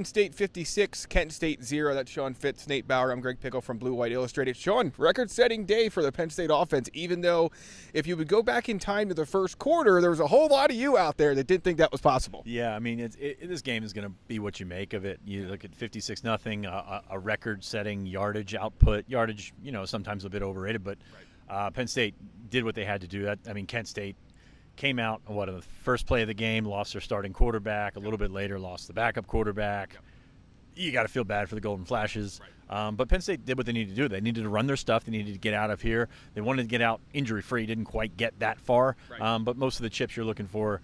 Penn State 56, Kent State 0. That's Sean Fitz, Nate Bauer. I'm Greg Pickel from Blue White Illustrated. Sean, record-setting day for the Penn State offense, even though if you would go back in time to the first quarter, there was a whole lot of you out there that didn't think that was possible. Yeah, I mean, this game is going to be what you make of it. You look at 56-0, a record-setting yardage output. Yardage, sometimes a bit overrated, but Penn State did what they had to do. Kent State came out on the first play of the game, lost their starting quarterback. A little bit later, lost the backup quarterback. You got to feel bad for the Golden Flashes. But Penn State did what they needed to do. They needed to run their stuff. They needed to get out of here. They wanted to get out injury-free. Didn't quite get that far. But most of the chips you're looking for,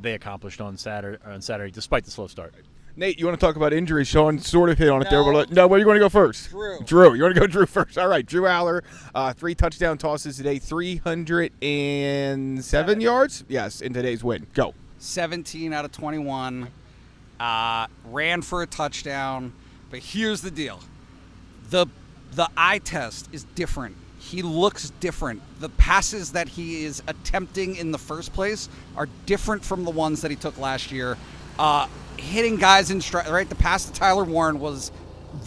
they accomplished on Saturday, despite the slow start. Nate, you want to talk about injuries? Sean sort of hit on it there. No, where do you want to go first? Drew. You want to go Drew first? All right, Drew Allar, 3 touchdown tosses today, 307 yards? Yes, in today's win. Go. 17 out of 21. Ran for a touchdown. But here's the deal. The eye test is different. He looks different. The passes that he is attempting in the first place are different from the ones that he took last year. Hitting guys in stride, right? The pass to Tyler Warren was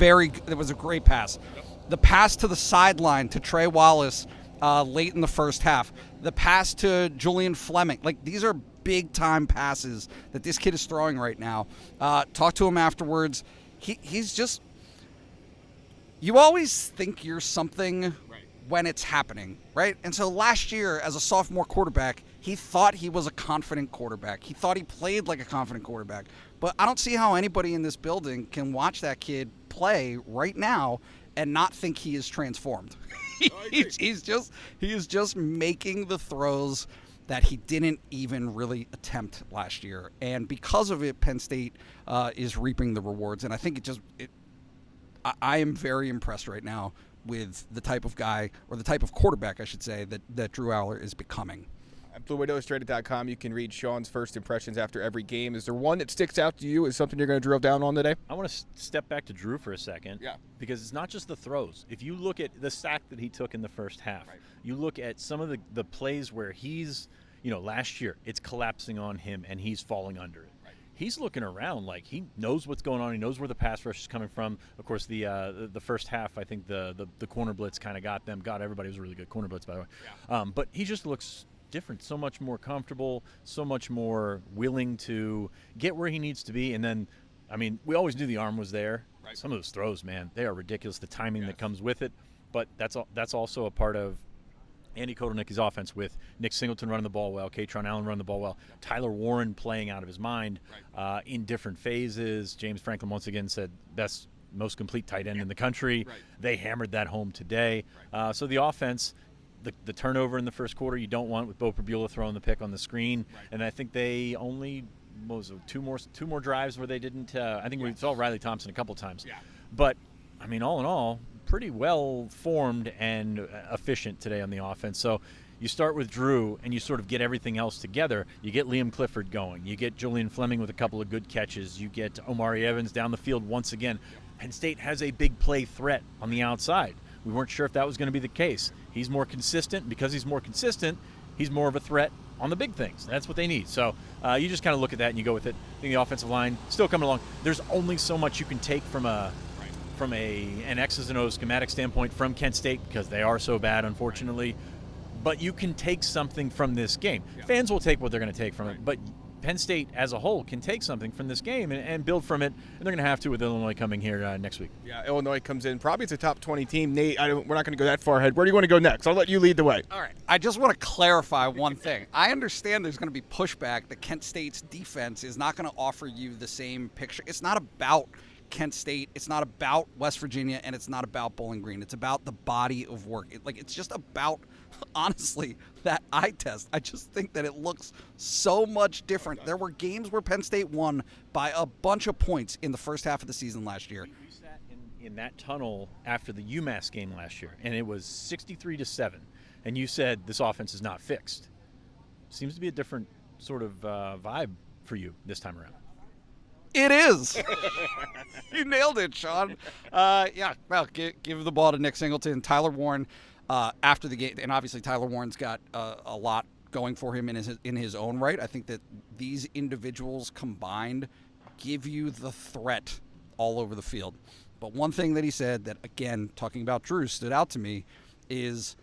it was a great pass. The pass to the sideline to Trey Wallace late in the first half. The pass to Julian Fleming. These are big-time passes that this kid is throwing right now. Talk to him afterwards. He's just – you always think you're something when it's happening, right? And so last year, as a sophomore quarterback, he thought he was a confident quarterback. He thought he played like a confident quarterback. But I don't see how anybody in this building can watch that kid play right now and not think he is transformed. He is just making the throws that he didn't even really attempt last year. And because of it, Penn State is reaping the rewards. And I think I am very impressed right now with the type of guy, or the type of quarterback, I should say, that Drew Allar is becoming. At BlueWhiteIllustrated.com, you can read Sean's first impressions after every game. Is there one that sticks out to you as something you're going to drill down on today? I want to step back to Drew for a second. Yeah. Because it's not just the throws. If you look at the sack that he took in the first half, you look at some of the plays where he's, last year, it's collapsing on him and he's falling under it. He's looking around like he knows what's going on. He knows where the pass rush is coming from. Of course, the first half, I think the corner blitz kind of got them. Got everybody. It was a really good corner blitz, by the way. Yeah. But he just looks different, so much more comfortable, so much more willing to get where he needs to be. And then, we always knew the arm was there. Right. Some of those throws, man, they are ridiculous. The timing that comes with it. But that's also a part of Andy Kotelnicki's offense, with Nick Singleton running the ball well, Katron Allen running the ball well, Tyler Warren playing out of his mind in different phases. James Franklin once again said best, most complete tight end in the country. Right. They hammered that home today. So the offense, the turnover in the first quarter you don't want, with Beau Pribula throwing the pick on the screen. Right. And I think they only two more drives where they didn't. I think we saw Riley Thompson a couple times. Yeah. But all in all, pretty well formed and efficient today on the offense. So you start with Drew and you sort of get everything else together. You get Liam Clifford going. You get Julian Fleming with a couple of good catches. You get Omari Evans down the field once again. Penn State has a big play threat on the outside. We weren't sure if that was going to be the case. He's more consistent. Because he's more consistent, he's more of a threat on the big things. That's what they need. So you just kind of look at that and you go with it. I think the offensive line still coming along. There's only so much you can take from an X's and O's schematic standpoint from Kent State, because they are so bad, unfortunately. But you can take something from this game. Yeah. Fans will take what they're going to take from it, but Penn State as a whole can take something from this game and build from it, and they're going to have to with Illinois coming here next week. Yeah, Illinois comes in. Probably it's a top 20 team. Nate, we're not going to go that far ahead. Where do you want to go next? I'll let you lead the way. All right. I just want to clarify one thing. I understand there's going to be pushback that Kent State's defense is not going to offer you the same picture. It's not about Kent State, it's not about West Virginia, and it's not about Bowling Green. It's about the body of work. It's just about, honestly, that eye test. I just think that it looks so much different. There were games where Penn State won by a bunch of points in the first half of the season last year. We sat in that tunnel after the UMass game last year, and it was 63-7, and you said this offense is not fixed. Seems to be a different sort of vibe for you this time around. It is. You nailed it, Sean. Well, give the ball to Nick Singleton. Tyler Warren, after the game, and obviously Tyler Warren's got a lot going for him in his own right. I think that these individuals combined give you the threat all over the field. But one thing that he said that, again, talking about Drew, stood out to me is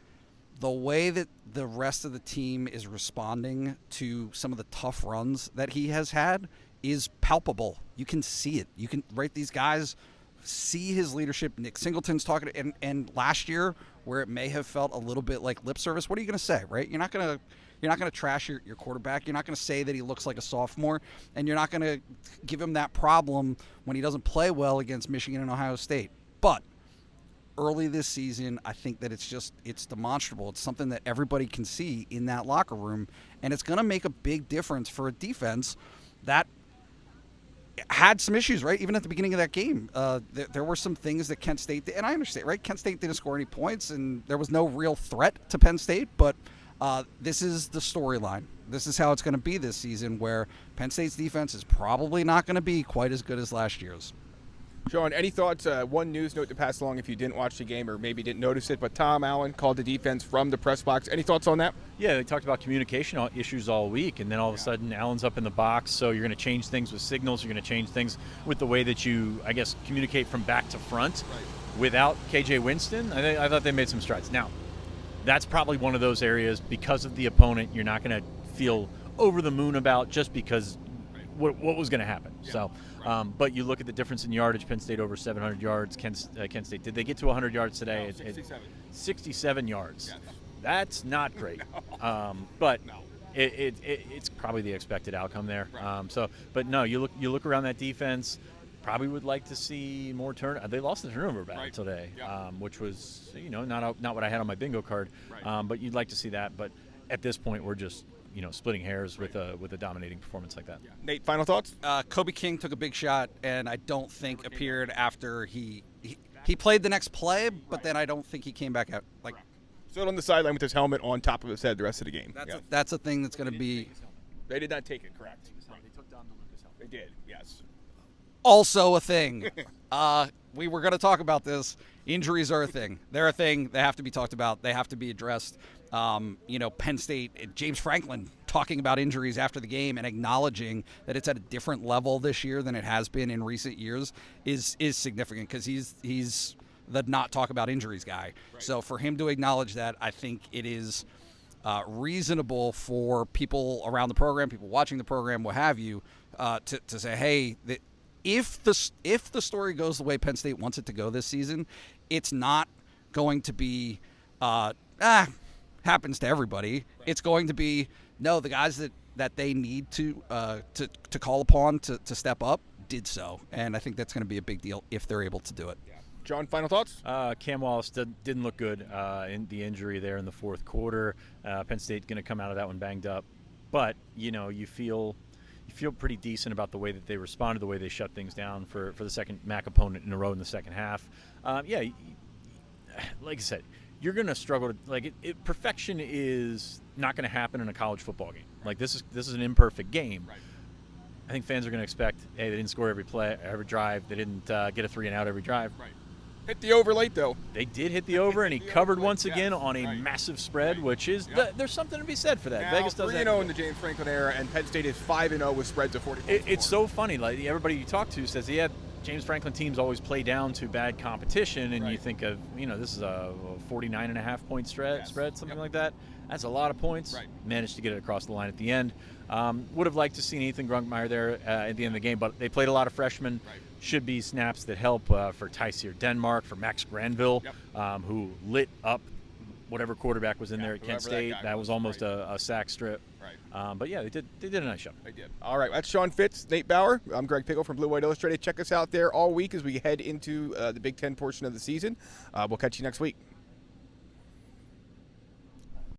the way that the rest of the team is responding to some of the tough runs that he has had is palpable. You can see it. You can, right, these guys see his leadership. Nick Singleton's talking, and last year, where it may have felt a little bit like lip service, what are you going to say, right? You're not going to trash your quarterback. You're not going to say that he looks like a sophomore, and you're not going to give him that problem when he doesn't play well against Michigan and Ohio State. But early this season, I think that it's demonstrable. It's something that everybody can see in that locker room, and it's going to make a big difference for a defense that had some issues, right? Even at the beginning of that game, there were some things that Kent State did, and I understand, right? Kent State didn't score any points, and there was no real threat to Penn State, but this is the storyline. This is how it's going to be this season, where Penn State's defense is probably not going to be quite as good as last year's. Sean, any thoughts? One news note to pass along if you didn't watch the game or maybe didn't notice it, but Tom Allen called the defense from the press box. Any thoughts on that? Yeah, they talked about communication issues all week, and then all of a sudden Allen's up in the box, so you're going to change things with signals. You're going to change things with the way that you, I guess, communicate from back to front. Right. Without KJ Winston, I thought they made some strides. Now, that's probably one of those areas because of the opponent you're not going to feel over the moon about just because what was going to happen. Yeah. So, but you look at the difference in yardage. Penn State over 700 yards. Kent State, did they get to 100 yards today? No, 67. 67 yards. Yes. That's not great. No. But no. It's probably the expected outcome there. Right. But no, you look around that defense. Probably would like to see more They lost the turnover battle today, which was not what I had on my bingo card. Right. But you'd like to see that. But at this point, we're just splitting hairs with a dominating performance like that. Yeah. Nate, final thoughts? Kobe King took a big shot, and I don't think appeared after he played the next play, but then I don't think he came back out. Like, stood on the sideline with his helmet on top of his head the rest of the game. That's a thing that's going to be. They did not take it, correct? They took down the Lucas helmet. They did, yes. Also a thing. We were going to talk about this. Injuries are a thing. They're a thing. They have to be talked about. They have to be addressed. Penn State, James Franklin talking about injuries after the game and acknowledging that it's at a different level this year than it has been in recent years is significant because he's the not talk about injuries guy. Right. So for him to acknowledge that, I think it is reasonable for people around the program, people watching the program, what have you, to say, hey, if the story goes the way Penn State wants it to go this season, it's not going to be happens to everybody. Right. It's going to be the guys that they need to call upon to step up did so, and I think that's going to be a big deal if they're able to do it. Yeah. John, final thoughts? Cam Wallace didn't look good in the injury there in the fourth quarter. Penn State going to come out of that one banged up, but you feel pretty decent about the way that they responded, the way they shut things down for the second MAC opponent in a row in the second half. Like I said, you're going to struggle to perfection is not going to happen in a college football game. Like this is an imperfect game. Right. I think fans are going to expect, hey, they didn't score every play, every drive. They didn't get a 3-and-out every drive. Right. Hit the over late though. They did hit the over, and he covered once again on a massive spread, which is there's something to be said for that. Now, Vegas does 3-0 in the James Franklin era, and Penn State is 5-0 with spreads of 40 points. It's so funny. Like everybody you talk to says, James Franklin teams always play down to bad competition, and you think of, this is a 49.5 point spread, something like that. That's a lot of points. Right. Managed to get it across the line at the end. Would have liked to see Ethan Grunkmeyer there at the end of the game, but they played a lot of freshmen. Right. Should be snaps that help for Tyseer Denmark, for Max Granville, who lit up whatever quarterback was in there at Kent State. That was almost a sack strip. Right. But they did a nice job. They did. All right, that's Sean Fitz, Nate Bauer. I'm Greg Pickel from Blue White Illustrated. Check us out there all week as we head into the Big Ten portion of the season. We'll catch you next week.